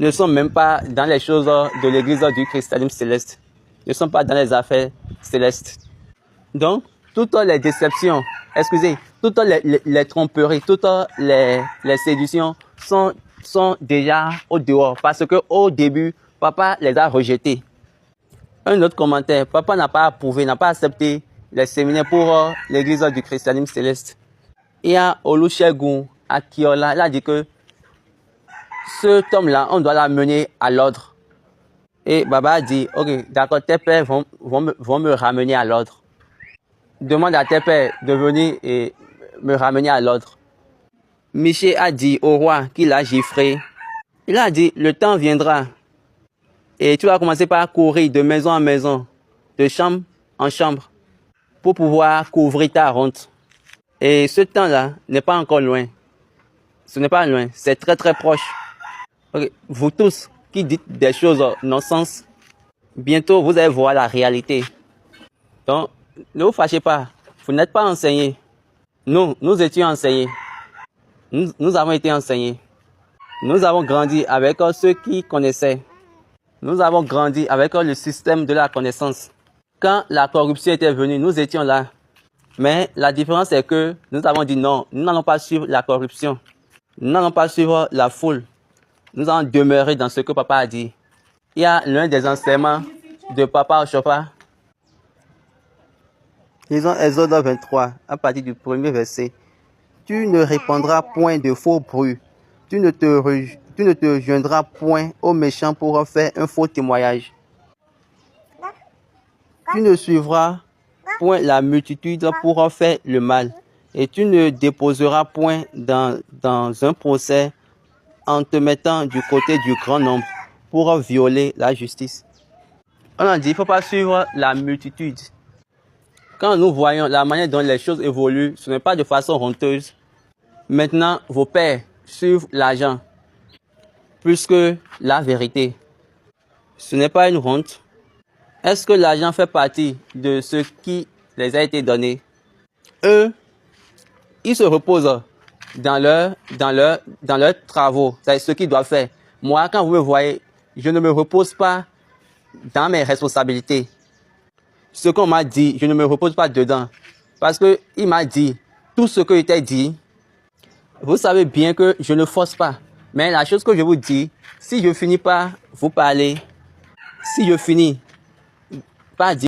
ne sont même pas dans les choses de l'église du christianisme céleste. Ne sont pas dans les affaires célestes. Donc, toutes les déceptions, toutes les tromperies, toutes les séductions sont déjà au dehors. Parce que au début, papa les a rejetés. Un autre commentaire, papa n'a pas approuvé, n'a pas accepté les séminaires pour l'église du christianisme céleste. Il y a Olusegun Akiola, il a dit que cet homme-là, on doit l'amener à l'ordre. Et Baba a dit, ok, d'accord, tes pères vont me ramener à l'ordre. Demande à tes pères de venir et me ramener à l'ordre. Michel a dit au roi qu'il a giflé. Il a dit, le temps viendra. Et tu vas commencer par courir de maison en maison, de chambre en chambre, pour pouvoir couvrir ta honte. Et ce temps-là n'est pas encore loin. Ce n'est pas loin, c'est très très proche. Okay. Vous tous qui dites des choses non-sens, bientôt vous allez voir la réalité. Donc, ne vous fâchez pas, vous n'êtes pas enseignés. Nous étions enseignés. Nous avons été enseignés. Nous avons grandi avec ceux qui connaissaient. Nous avons grandi avec le système de la connaissance. Quand la corruption était venue, nous étions là. Mais la différence est que nous avons dit non, nous n'allons pas suivre la corruption. Nous n'allons pas suivre la foule. Nous allons demeurer dans ce que papa a dit. Il y a l'un des enseignements de papa Oshofa. Lisons Exode 23, à partir du premier verset. Tu ne répandras point de faux bruits. Tu ne te joindras point aux méchants pour faire un faux témoignage. Tu ne suivras point la multitude pour faire le mal. Et tu ne déposeras point dans un procès en te mettant du côté du grand nombre pour violer la justice. On a dit, il ne faut pas suivre la multitude. Quand nous voyons la manière dont les choses évoluent, ce n'est pas de façon honteuse. Maintenant, vos pères suivent l'argent plus que la vérité. Ce n'est pas une honte. Est-ce que l'argent fait partie de ce qui les a été donné? Eux, ils se reposent dans leurs travaux. C'est ce qu'ils doivent faire. Moi, quand vous me voyez, je ne me repose pas dans mes responsabilités. Ce qu'on m'a dit, je ne me repose pas dedans. Parce qu'il m'a dit, tout ce que il t'a dit, vous savez bien que je ne force pas. Mais la chose que je vous dis, si je finis par vous parler, si je finis par dire,